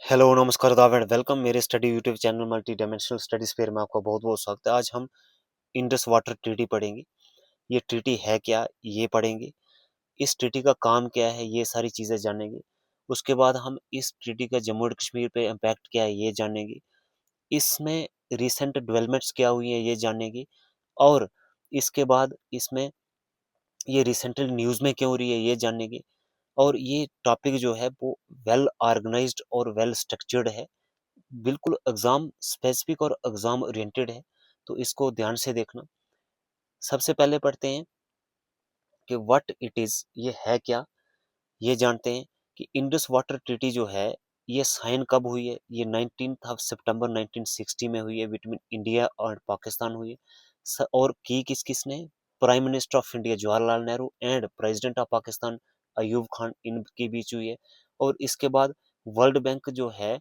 Hello, नमस्कार, आदाब and welcome मेरे study YouTube channel multi dimensional studies fair में आपका बहुत बहुत स्वागत है। आज हम इंडस वाटर ट्रीटी पढ़ेंगे। ये ट्रीटी है क्या, ये पढ़ेंगे। इस ट्रीटी का काम क्या है, ये सारी चीज़ें जानेंगे। उसके बाद हम इस ट्रीटी का जम्मू एंड कश्मीर पे इम्पैक्ट क्या है, ये जानेंगे। इसमें रिसेंट डेवलपमेंट्स क्या हुई हैं, ये जानेंगे। और इसके बाद इसमें ये रिसेंटली न्यूज़ में क्यों हो रही है, ये जानेंगे। और ये टॉपिक जो है वो वेल ऑर्गेनाइज्ड और वेल स्ट्रक्चर्ड है, बिल्कुल एग्जाम स्पेसिफिक और एग्जाम ओरिएंटेड है। तो इसको ध्यान से देखना। सबसे पहले पढ़ते हैं कि व्हाट इट इज, ये है क्या, ये जानते हैं कि इंडस वाटर ट्रीटी जो है ये साइन कब हुई है। ये 19 ऑफ सितंबर 1960 में हुई है, बिटवीन इंडिया और पाकिस्तान हुई है। और की किस किसने, prime minister of India Jawaharlal Nehru and president of Pakistan Ayub Khan, इनके बीच हुई है। और इसके बाद वर्ल्ड बैंक जो है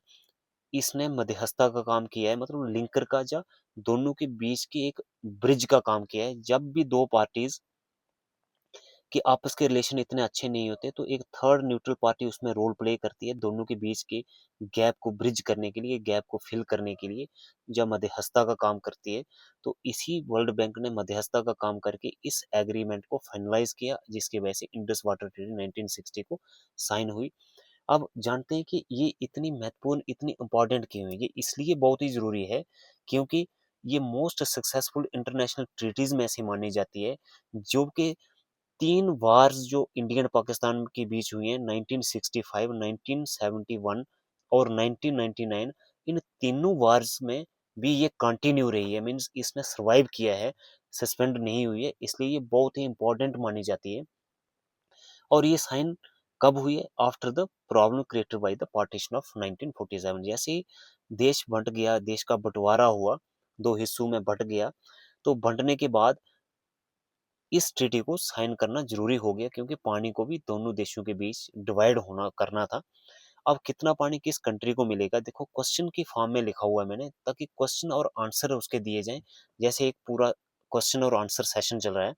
इसने मध्यस्थता का काम किया है, मतलब लिंकर का, जा दोनों के बीच की एक ब्रिज का काम किया है। जब भी दो पार्टीज कि आपस के रिलेशन इतने अच्छे नहीं होते तो एक थर्ड न्यूट्रल पार्टी उसमें रोल प्ले करती है, दोनों के बीच के गैप को ब्रिज करने के लिए, गैप को फिल करने के लिए, जब मध्यस्थता का काम करती है। तो इसी वर्ल्ड बैंक ने मध्यस्थता का काम करके इस एग्रीमेंट को फाइनलाइज किया, जिसकी वजह से इंडस वाटर ट्रीटी 1960 को साइन हुई। अब जानते हैं कि ये इतनी महत्वपूर्ण, इतनी इंपॉर्टेंट क्यों है। ये इसलिए बहुत ही जरूरी है क्योंकि ये मोस्ट सक्सेसफुल इंटरनेशनल ट्रीटीज में से मानी जाती है, जो कि तीन वार्स जो इंडिया और पाकिस्तान के बीच हुई हैं, 1965, 1971 और 1999, इन तीनों वार्स में भी ये कंटिन्यू रही है, मीन्स इसने सर्वाइव किया है, सस्पेंड नहीं हुई है। इसलिए ये बहुत ही इंपॉर्टेंट मानी जाती है। और ये साइन कब हुई है, after the problem created by the partition of 1947। जैसे ही देश बंट गया, देश का बंटवारा हुआ, दो हिस्सों में बंट गया, तो बंटने के बाद इस ट्रीटी को साइन करना जरूरी हो गया, क्योंकि पानी को भी दोनों देशों के बीच डिवाइड होना करना था। अब कितना पानी किस कंट्री को मिलेगा, देखो क्वेश्चन की फॉर्म में लिखा हुआ है मैंने, ताकि क्वेश्चन और आंसर उसके दिए जाएं। जैसे एक पूरा क्वेश्चन और आंसर सेशन चल रहा है,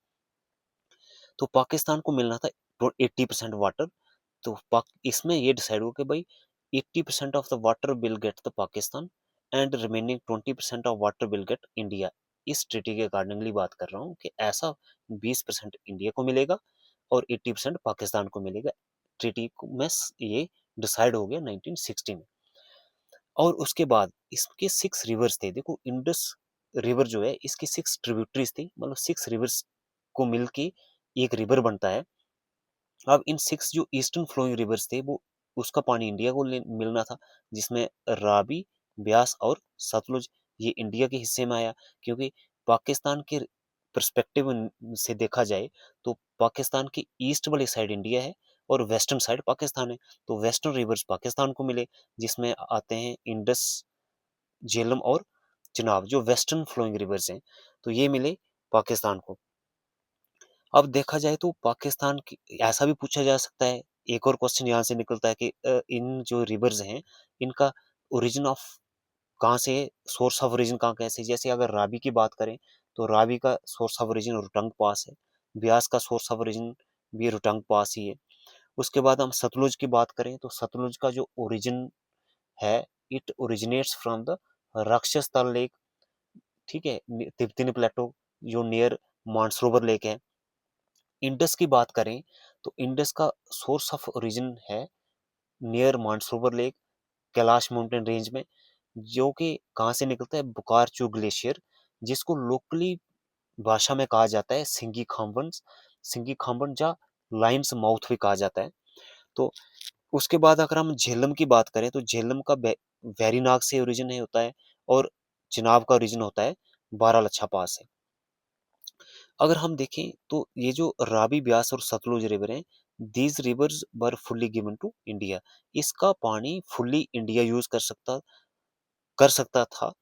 तो पाकिस्तान को मिलना था 80% वाटर। तो इसमें ये डिसाइड हुआ कि भाई 80% of the water will get the Pakistan and remaining 20% of water will get India. इस ट्रीटी के अकॉर्डिंगली बात कर रहा हूँ कि ऐसा 20% इंडिया को मिलेगा और 80% पाकिस्तान को मिलेगा। ट्रीटी में ये डिसाइड हो गया 1960 में। और उसके बाद इसके 6 रिवर्स थे, देखो इंडस रिवर जो है इसकी 6 ट्रिब्यूटरीज थी, मतलब 6 रिवर्स को मिलके एक रिवर बनता है। अब इन 6 जो ईस्टर्न फ्लोइंग रिवर्स थे वो, उसका पानी इंडिया को मिलना था, जिसमें रावी, ब्यास और सतलुज, ये इंडिया के हिस्से में आया। क्योंकि पाकिस्तान के पर्सपेक्टिव से देखा जाए तो पाकिस्तान की ईस्ट वाली साइड इंडिया है और वेस्टर्न साइड पाकिस्तान है। तो वेस्टर्न रिवर्स पाकिस्तान को मिले, जिसमें आते हैं इंडस, झेलम और चिनाब, जो वेस्टर्न फ्लोइंग रिवर्स हैं। तो ये मिले पाकिस्तान को। अब देखा जाए तो पाकिस्तान की, ऐसा भी पूछा जा सकता है, एक और क्वेश्चन यहाँ से निकलता है कि इन जो रिवर्स हैं इनका ओरिजिन ऑफ कहाँ से, सोर्स ऑफ ओरिजिन कहाँ कैसे। जैसे अगर रावी की बात करें तो रावी का सोर्स ऑफ ओरिजिन रोहतंग पास है, ब्यास का सोर्स ऑफ ओरिजिन भी रोहतंग पास ही है। उसके बाद हम सतलुज की बात करें तो सतलुज का जो ओरिजिन है, it originates from the Rakshastal lake, ठीक है, तिब्बती प्लेटो, जो नियर मानसरोवर लेक है। इंडस की बात करें तो इंडस का सोर्स ऑफ ओरिजिन है near Mansarovar lake, Kailash mountain range में, जो कि कहाँ से निकलता है, बुकारचू ग्लेशियर, जिसको लोकली भाषा में कहा जाता है सिंगी खाम्बन, सिंगी खाम्बन या लाइन्स माउथ भी कहा जाता है। तो उसके बाद अगर हम झेलम की बात करें तो झेलम का वेरीनाग से ओरिजिन है होता है, और चिनाब का ओरिजिन होता है बारालच्छा पास से। अगर हम देखें तो ये जो रावी, ब्यास और सतलुज रिवर हैं, these rivers were fully given to India. इसका पानी फुल्ली इंडिया यूज कर सकता था,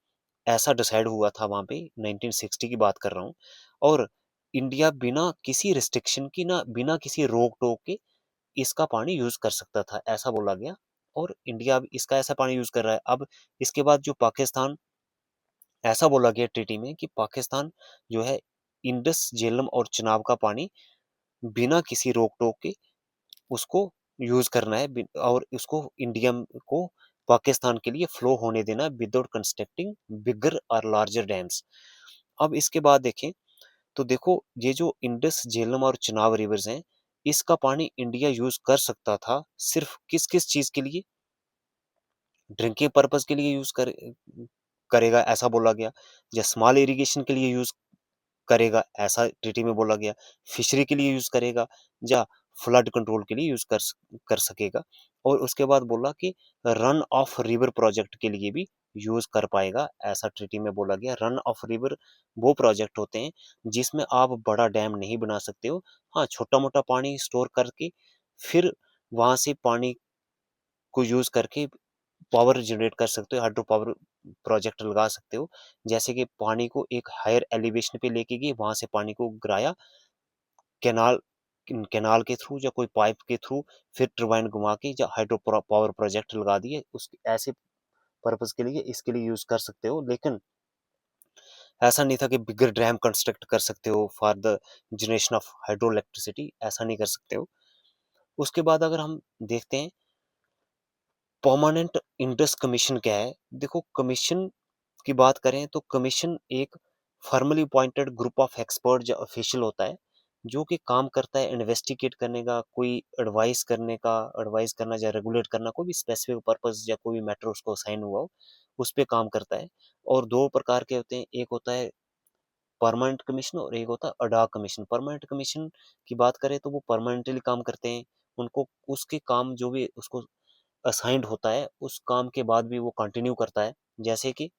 ऐसा डिसाइड हुआ था वहां पे, 1960 की बात कर रहा हूँ। और इंडिया बिना किसी रिस्ट्रिक्शन की, ना बिना किसी रोक टोक के इसका पानी यूज कर सकता था, ऐसा बोला गया। और इंडिया अब इसका ऐसा पानी यूज कर रहा है। अब इसके बाद जो पाकिस्तान, ऐसा बोला गया ट्रीटी में कि पाकिस्तान जो है इंडस, झेलम और चिनाब का पानी बिना किसी रोक टोक के उसको यूज करना है, और उसको इंडिया को पाकिस्तान के लिए फ्लो होने देना विदाउट कंस्ट्रक्टिंग बिगर और लार्जर डैम्स। अब इसके बाद देखें तो देखो ये जो इंडस, झेलम और चनाब रिवर्स हैं, इसका पानी इंडिया यूज कर सकता था सिर्फ किस किस चीज के लिए? ड्रिंकिंग पर्पस के लिए यूज करेगा ऐसा बोला गया, या स्मॉल इरिगेशन के लिए यूज करेगा ऐसा ट्रीटी में बोला गया, फिशरी के लिए यूज करेगा, या फ्लड कंट्रोल के लिए यूज कर सकेगा। और उसके बाद बोला कि रन ऑफ रिवर प्रोजेक्ट के लिए भी यूज कर पाएगा, ऐसा ट्रीटी में बोला गया। रन ऑफ रिवर वो प्रोजेक्ट होते हैं जिसमें आप बड़ा डैम नहीं बना सकते हो, हाँ छोटा मोटा पानी स्टोर करके फिर वहां से पानी को यूज करके पावर जनरेट कर सकते हो, हाइड्रो पावर प्रोजेक्ट लगा सकते हो। जैसे कि पानी को एक हायर एलिवेशन पे लेके गए, वहां से पानी को गिराया कैनाल कैनाल के थ्रू या कोई पाइप के थ्रू, फिर टरबाइन घुमा के या हाइड्रो पावर प्रोजेक्ट लगा दिए, उस ऐसे पर्पज के लिए इसके लिए यूज कर सकते हो। लेकिन ऐसा नहीं था कि बिगर डैम कंस्ट्रक्ट कर सकते हो for the generation of hydro electricity, ऐसा नहीं कर सकते हो। उसके बाद अगर हम देखते हैं परमानेंट इंडस कमीशन क्या है, देखो कमीशन की बात करें तो कमीशन एक formally appointed group of expert या ऑफिशियल होता है जो कि काम करता है इन्वेस्टिगेट करने का, कोई एडवाइस करने का, एडवाइस करना या रेगुलेट करना, कोई भी स्पेसिफिक पर्पस या कोई भी मैटर उसको असाइन हुआ हो उस पर काम करता है। और दो प्रकार के होते हैं, एक होता है परमानेंट कमीशन और एक होता है अडॉक कमीशन। परमानेंट कमीशन की बात करें तो वो परमानेंटली काम करते हैं, उनको उसके काम जो भी उसको असाइंड होता है उस काम के बाद भी वो कंटिन्यू करता है। जैसे कि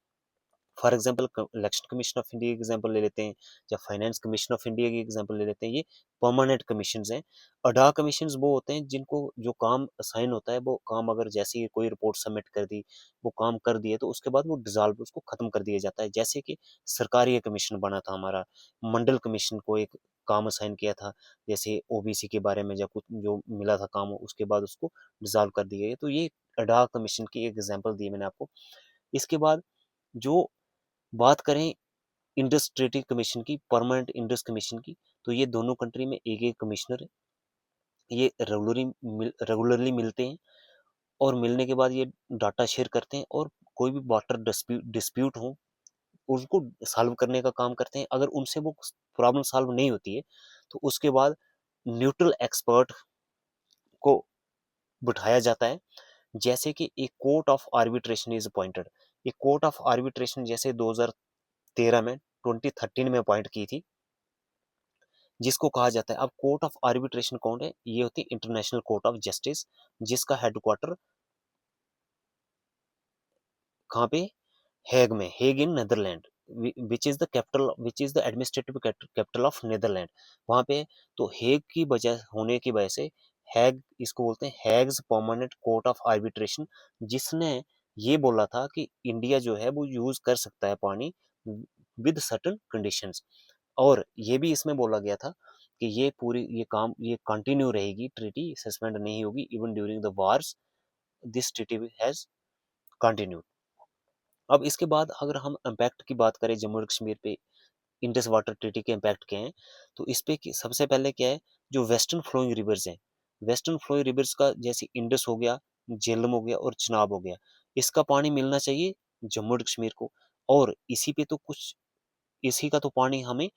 for example election commission of India की एग्जाम्पल ले लेते हैं, या फाइनेंस कमीशन ऑफ इंडिया की एग्जाम्पल ले लेते हैं, ये परमानेंट कमीशन हैं। अडा कमीशन वो होते हैं जिनको जो काम असाइन होता है वो काम अगर जैसे ही कोई रिपोर्ट सबमिट कर दी, वो काम कर दिए, तो उसके बाद वो डिजॉल्व उसको खत्म कर दिया जाता है। जैसे कि सरकारी कमीशन बना था हमारा, मंडल कमीशन को एक काम असाइन किया था, जैसे ओबीसी के बारे में या कुछ जो मिला था काम, उसके बाद उसको डिजॉल्व कर दिया गया। तो ये अडा कमीशन की एक एग्जाम्पल दी मैंने आपको। इसके बाद जो बात करें इंडस ट्रेटी कमीशन की, परमानेंट इंडस कमीशन की, तो ये दोनों कंट्री में एक एक कमिश्नर है। ये रेगुलरली मिलते हैं और मिलने के बाद ये डाटा शेयर करते हैं, और कोई भी वाटर डिस्प्यूट हो उसको सॉल्व करने का काम करते हैं। अगर उनसे वो प्रॉब्लम सॉल्व नहीं होती है तो उसके बाद न्यूट्रल एक्सपर्ट को बिठाया जाता है। जैसे कि एक court of arbitration is appointed. एक कोर्ट ऑफ आर्बिट्रेशन जैसे 2013 में 2013 में अपॉइंट की थी, जिसको कहा जाता है, अब कोर्ट ऑफ आर्बिट्रेशन कौन है, ये होती है इंटरनेशनल कोर्ट ऑफ जस्टिस, जिसका हेडक्वार्टर कहाँ पे, हेग में, Hague in Netherland, which is the administrative capital of Netherland, वहां पे। तो हेग की वजह होने की वजह से हैग इसको बोलते हैं, हैग्स परमानेंट कोर्ट ऑफ आर्बिट्रेशन, जिसने ये बोला था कि इंडिया जो है वो यूज कर सकता है पानी विद सर्टन कंडीशंस। और ये भी इसमें बोला गया था कि ये पूरी ये काम ये कंटिन्यू रहेगी, ट्रीटी सस्पेंड नहीं होगी, even during the wars this treaty has continued. अब इसके बाद अगर हम इम्पैक्ट की बात करें जम्मू और कश्मीर पे इंडस वाटर ट्रीटी के इम्पैक्ट क्या हैं, तो इस पे सबसे पहले क्या है, जो वेस्टर्न फ्लोइंग रिवर्स हैं, वेस्टर्न फ्लोइंग रिवर्स का जैसे इंडस हो गया, झेलम हो गया और चिनाब हो गया, इसका पानी मिलना चाहिए जम्मू और कश्मीर को। और इसी पे तो कुछ इसी का तो पानी हमें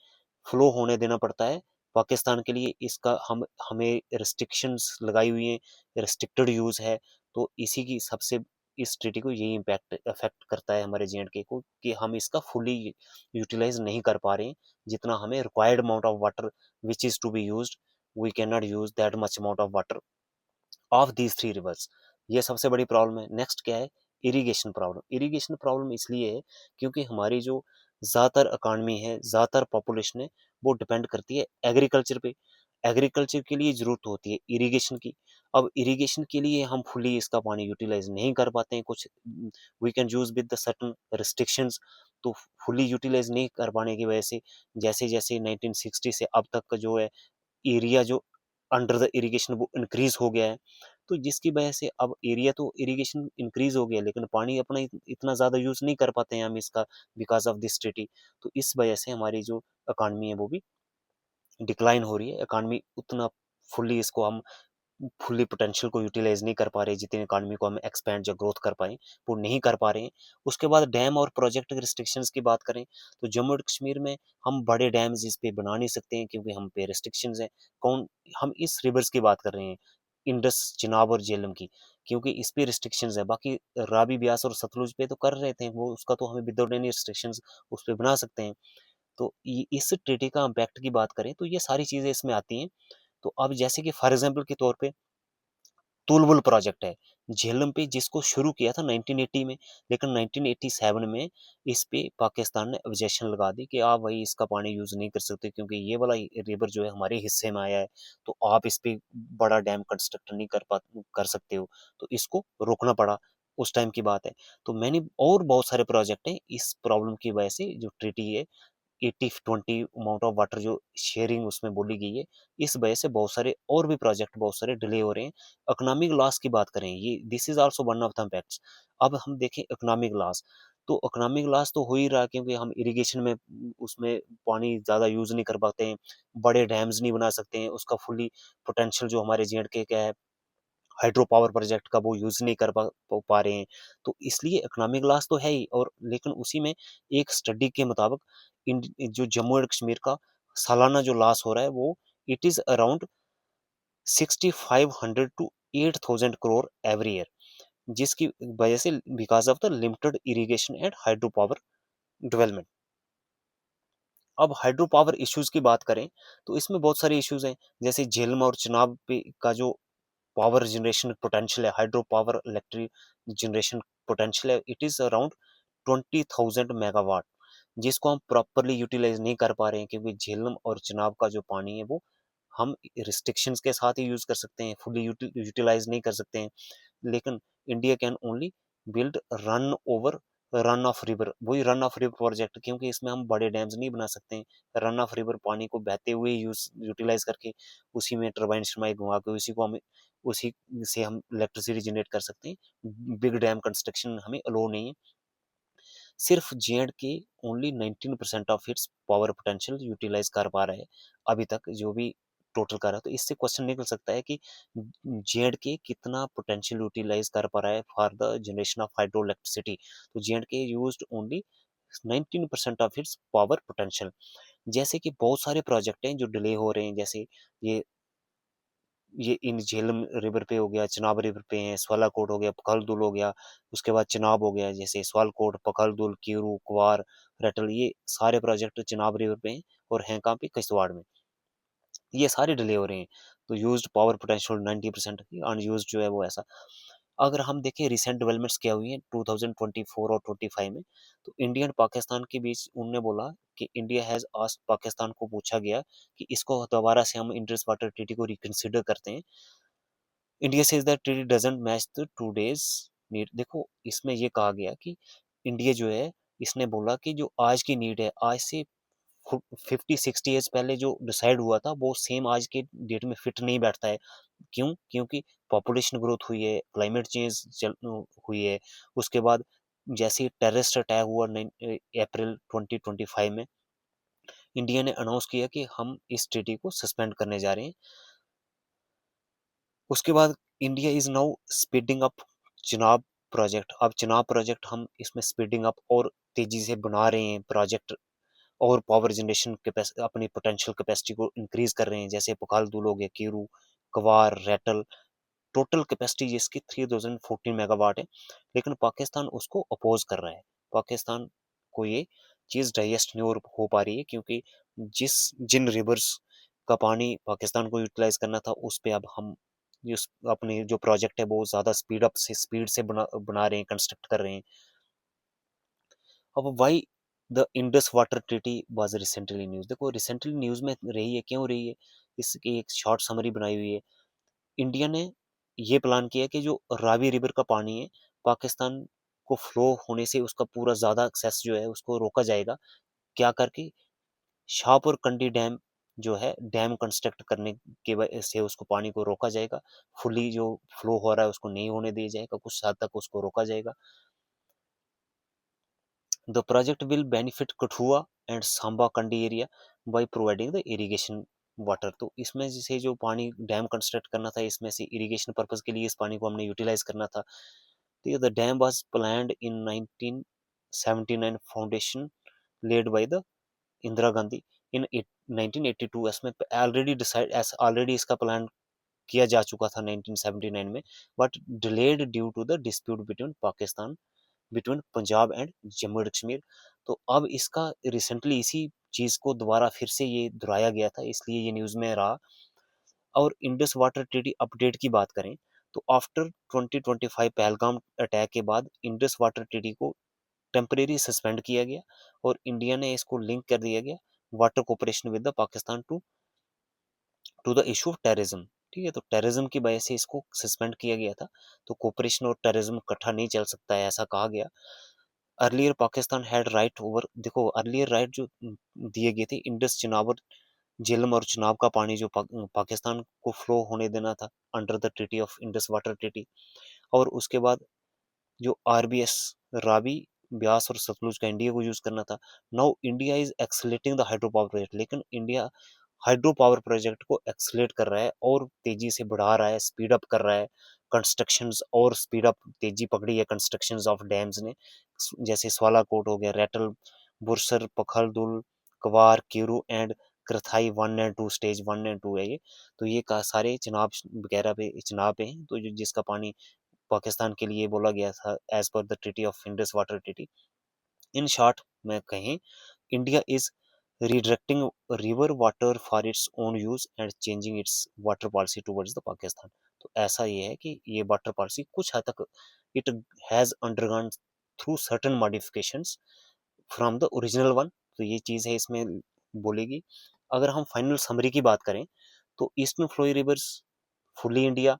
फ्लो होने देना पड़ता है पाकिस्तान के लिए, इसका हम हमें रिस्ट्रिक्शंस लगाई हुई हैं, रिस्ट्रिक्टेड यूज है। तो इसी की सबसे इस ट्रीटी को यही इम्पैक्ट अफेक्ट करता है हमारे जे को, कि हम इसका फुली यूटिलाइज नहीं कर पा रहे हैं, जितना हमें required amount of water which is to be used, we can not use that much amount of water of these three rivers. ये सबसे बड़ी प्रॉब्लम है। नेक्स्ट क्या है, इरिगेशन प्रॉब्लम। इरिगेशन प्रॉब्लम इसलिए है क्योंकि हमारी जो ज़्यादातर इकॉनमी है, ज़्यादातर पॉपुलेशन है, वो डिपेंड करती है एग्रीकल्चर पे। एग्रीकल्चर के लिए ज़रूरत होती है इरिगेशन की। अब इरिगेशन के लिए हम फुली इसका पानी यूटिलाइज नहीं कर पाते हैं, कुछ we can use with the certain restrictions. तो फुली यूटिलाइज नहीं कर पाने की वजह से जैसे जैसे 1960 से अब तक का जो है एरिया जो अंडर द इरिगेशन वो इंक्रीज हो गया है। तो जिसकी वजह से अब एरिया तो इरिगेशन इंक्रीज हो गया, लेकिन पानी अपना इतना ज़्यादा यूज नहीं कर पाते हैं हम इसका, बिकॉज ऑफ दिस ट्रीटी। तो इस वजह से हमारी जो इकॉनमी है वो भी डिक्लाइन हो रही है। इकॉनमी उतना फुल्ली इसको हम फुल्ली पोटेंशियल को यूटिलाइज नहीं कर पा रहे, जितनी इकोनॉमी को हम एक्सपेंड या ग्रोथ कर पाए वो नहीं कर पा रहे हैं। उसके बाद डैम और प्रोजेक्ट रिस्ट्रिक्शंस की बात करें तो जम्मू एंड कश्मीर में हम बड़े डैम्स इस पे बना नहीं सकते हैं क्योंकि हम पे रिस्ट्रिक्शंस हैं। कौन, हम इस रिवर्स की बात कर रहे हैं, इंडस, चिनाब और झेलम की, क्योंकि इस पे रिस्ट्रिक्शंस है। बाकी रावी, ब्यास और सतलुज पे तो कर रहे थे वो, उसका तो हमें विदाउट एनी रिस्ट्रिक्शंस उस पे बना सकते हैं। तो इस ट्रीटी का इम्पैक्ट की बात करें तो ये सारी चीजें इसमें आती हैं। तो अब जैसे कि फॉर एग्जाम्पल के तौर पे तुलबुल प्रोजेक्ट है झेलम पे, जिसको शुरू किया था 1980 में, लेकिन 1987 में इस पे पाकिस्तान ने ऑब्जेक्शन लगा दी कि आप भाई इसका पानी यूज नहीं कर सकते क्योंकि ये वाला रिवर जो है हमारे हिस्से में आया है, तो आप इस पे बड़ा डैम कंस्ट्रक्ट नहीं कर सकते हो, तो इसको रोकना पड़ा। उस टाइम की बात है। तो मैंने और बहुत सारे प्रोजेक्ट हैं इस प्रॉब्लम की वजह से, जो ट्रीटी है 80-20 अमाउंट ऑफ वाटर जो शेयरिंग उसमें बोली गई है, इस वजह से बहुत सारे और भी प्रोजेक्ट बहुत सारे डिले हो रहे हैं। इकोनॉमिक लॉस की बात करें, ये this is also one of the impacts. अब हम देखें इकोनॉमिक लॉस, तो इकोनॉमिक लॉस तो हो ही रहा क्योंकि हम इरिगेशन में उसमें पानी ज़्यादा यूज़ नहीं कर पाते हैं, बड़े डैम्स नहीं बना सकते हैं, उसका फुली पोटेंशियल जो हमारे जे का है हाइड्रो पावर प्रोजेक्ट का वो यूज़ नहीं कर पा रहे हैं। तो इसलिए इकोनॉमिक लॉस तो है ही, और लेकिन उसी में एक स्टडी के मुताबिक जो जम्मू एंड कश्मीर का सालाना जो लॉस हो रहा है वो it is around 6500 to 8000 crore every year, जिसकी वजह से because of the limited irrigation and hydro power development. अब हाइड्रो पावर इश्यूज की बात करें तो इसमें बहुत सारे इश्यूज हैं, जैसे झेलम और चिनाब पे का जो पावर जनरेशन पोटेंशियल है, hydro power electric generation potential है, इट इज अराउंड 20,000 मेगावाट, जिसको हम प्रॉपरली यूटिलाइज नहीं कर पा रहे हैं क्योंकि झेलम और चिनाब का जो पानी है वो हम रिस्ट्रिक्शंस के साथ ही यूज कर सकते हैं, फुली यूटिलाइज नहीं कर सकते हैं। लेकिन India can only build run over run of river, वही रन ऑफ रिवर प्रोजेक्ट, क्योंकि इसमें हम बड़े डैम्स नहीं बना सकते हैं। रन ऑफ रिवर पानी को बहते हुए यूज यूटिलाइज करके उसी में टर्बाइन शर्माई घुमा के उसी को हम उसी से हम इलेक्ट्रिसिटी जनरेट कर सकते हैं। बिग डैम कंस्ट्रक्शन हमें अलो नहीं है। सिर्फ J and K only 19% of its power potential utilise कर पा रहा है अभी तक, जो भी टोटल कर रहा है। तो इससे क्वेश्चन निकल सकता है कि जे एंड के कितना पोटेंशियल यूटिलाइज कर पा रहा है for the generation of hydro electricity. तो जे एंड के use only 19% of its power potential. जैसे कि बहुत सारे प्रोजेक्ट हैं जो डिले हो रहे हैं, जैसे ये ये इन झेलम रिवर पे हो गया, चिनाब रिवर पे है, स्वालाकोट हो गया, पखालदुल हो गया, उसके बाद चिनाब हो गया, जैसे स्वालकोट, पखालदुल, कीरू, क्वार, रटल, ये सारे प्रोजेक्ट चिनाब रिवर पे हैं और हैं कहाँ पे, किश्तवाड़ में। ये सारे डिले हो रहे हैं। तो यूज्ड पावर पोटेंशियल 90%, अनयूज्ड जो है वो ऐसा। अगर हम देखें रिसेंट डेवलपमेंट्स क्या हुई हैं 2024 और 25 में, तो इंडिया एंड पाकिस्तान के बीच उन्होंने बोला कि इंडिया हैज आस्क्ड, पाकिस्तान को पूछा गया कि इसको दोबारा से हम इंडस वाटर ट्रीटी को रिकंसिडर करते हैं। India says that treaty doesn't match the today's need. देखो इसमें ये कहा गया कि इंडिया जो है, इसने बोला कि जो आज की नीड है, आज से 50-60 ईयर्स पहले जो डिसाइड हुआ था वो सेम आज के डेट में फिट नहीं बैठता है। क्यों? क्योंकि पॉपुलेशन ग्रोथ हुई है, क्लाइमेट चेंज हुई है। उसके बाद जैसे टेररिस्ट अटैक हुआ अप्रैल 2025 में, इंडिया ने अनाउंस किया कि हम इस ट्रीटी को सस्पेंड करने जा रहे हैं। उसके बाद India is now speeding up Chenab project. अब चिनाब प्रोजेक्ट हम इसमें स्पीडिंग अप और तेजी से बना रहे हैं प्रोजेक्ट, और पावर जनरेशन कैपेसिटी, अपनी पोटेंशियल कैपेसिटी को इंक्रीज कर रहे हैं, जैसे पखालदूल हो गया, कीरू, कवार, रेटल, टोटल कैपेसिटी जिसकी 3014 मेगावाट है। लेकिन पाकिस्तान उसको अपोज कर रहा है। पाकिस्तान को ये चीज़ डाइजेस्ट नहीं हो पा रही है क्योंकि जिन रिवर्स का पानी पाकिस्तान को यूटिलाइज करना था उस पे अब हम जिस अपने जो प्रोजेक्ट है वो ज़्यादा स्पीड से बना रहे हैं, कंस्ट्रक्ट कर रहे हैं। अब why the Indus water treaty was recently news, देखो रिसेंटली न्यूज में रही है, क्यों रही है, इसकी एक शॉर्ट समरी बनाई हुई है। इंडिया ने ये प्लान किया कि जो रावी रिवर का पानी है पाकिस्तान को फ्लो होने से उसका पूरा ज़्यादा एक्सेस जो है उसको रोका जाएगा। क्या करके, शाहपुर कंडी डैम जो है, डैम कंस्ट्रक्ट करने की वजह से उसको पानी को रोका जाएगा। फुली जो फ्लो हो रहा है उसको नहीं होने दिया जाएगा, कुछ हद तक उसको रोका जाएगा। The project will benefit Kathua and Samba Kandi area by providing the irrigation water. तो इसमें से जो पानी डैम कंस्ट्रक्ट करना था, इसमें से इरिगेशन पर्पज के लिए इस पानी को हमने यूटिलाइज करना था। तो the dam was planned in 1979, foundation laid by the Indira Gandhi in 1982। इसमें ऑलरेडी डिसाइड ऑलरेडी इसका प्लान किया जा चुका था 1979 में, but delayed due to the dispute between Pakistan, between Punjab and Jammu and Kashmir. तो अब इसका रिसेंटली इसी चीज को दोबारा फिर से ये दोहराया गया था, इसलिए ये न्यूज में रहा। और इंडस वाटर ट्रीटी अपडेट की बात करें तो आफ्टर 2025 पहलगाम अटैक के बाद इंडस वाटर ट्रीटी को टेम्परेरी सस्पेंड किया गया और इंडिया ने इसको लिंक कर दिया गया water cooperation with the Pakistan to the issue of terrorism. ठीक है, तो टेररिज्म की वजह से इसको सस्पेंड किया गया था। तो कोऑपरेशन और टेररिज्म इकट्ठा नहीं चल सकता है, ऐसा कहा गया। Earlier Pakistan had right over, देखो अर्लियर राइट जो दिए गए थे, इंडस चिनाब, झेलम और चिनाब का पानी जो पाकिस्तान को फ्लो होने देना था under the treaty of Indus water treaty. और उसके बाद जो आरबीएस, रावी, ब्यास और सतलुज का इंडिया को यूज करना था। Now India is accelerating the hydro power project, लेकिन इंडिया हाइड्रो पावर प्रोजेक्ट को एक्सलेट कर रहा है और तेजी से बढ़ा रहा है, स्पीड अप कर रहा है कंस्ट्रक्शन, और स्पीड अप तेजी पकड़ी है कंस्ट्रक्शन ऑफ डैम्स ने। जैसे स्वालाकोट हो गया, रेटल, बुरसर, पखलदुल, कवार, Kiru and क्रथाई 1 and 2, stage 1 and 2 है ये। तो ये का सारे चिनाब वगैरह पे चिनाब पे हैं, तो जिसका पानी पाकिस्तान के लिए बोला गया था as per the treaty of Indus water treaty. In short में कहें, India is redirecting river water for its own use and changing its water policy towards the Pakistan। तो ऐसा ये है कि ये वाटर पॉलिसी कुछ हद तक it has undergone through certain modifications from the original one. तो ये चीज़ है इसमें बोलेगी। अगर हम फाइनल समरी की बात करें तो eastern flowing rivers fully India,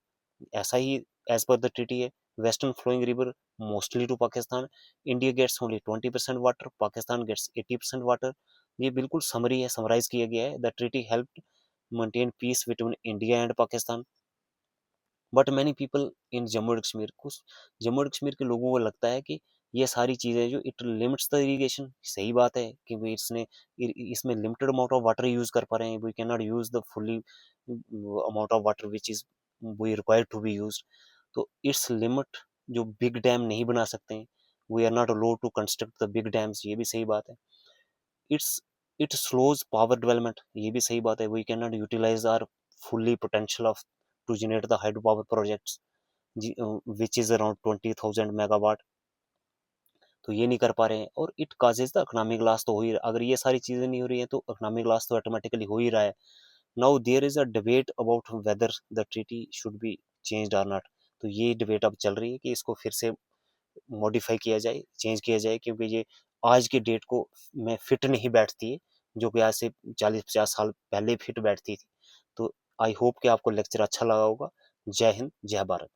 ऐसा ही एज पर द ट्रीटी है। Western flowing river mostly to Pakistan, India gets only 20% water, Pakistan gets 80% water. ये बिल्कुल समरी है, समराइज किया गया है। The treaty help maintain peace between India and Pakistan, but many people in Jammu and Kashmir, कुछ जम्मू एंड कश्मीर के लोगों को लगता है कि ये सारी चीज़ें जो इट लिमिट्स द इरीगेशन। सही बात है कि भाई इसमें limited amount of water use कर पा रहे हैं, we can not use the fully amount of water which is we required to be use. तो इट्स लिमिट जो बिग डैम नहीं बना सकते हैं, we are not allowed to construct the big dams, ये भी सही बात है। It's it slows power development, ये भी सही बात है। We can not utilise our fully potential of to generate the hydro power projects which is around 20,000 megawatt. तो ये नहीं कर पा रहे हैं। और it causes the economic loss, तो हो ही, अगर ये सारी चीजें नहीं हो रही हैं तो इकोनॉमिक लॉस तो ऑटोमेटिकली हो ही रहा है। Now there is a debate about whether the treaty should be changed और नॉट। तो ये डिबेट अब चल रही है कि इसको फिर से मॉडिफाई किया जाए, चेंज किया जाए, क्योंकि ये आज के डेट को में फिट नहीं बैठती है, जो कि आज से 40-50 साल पहले फिट बैठती थी। तो आई होप कि आपको लेक्चर अच्छा लगा होगा। जय हिंद, जय भारत।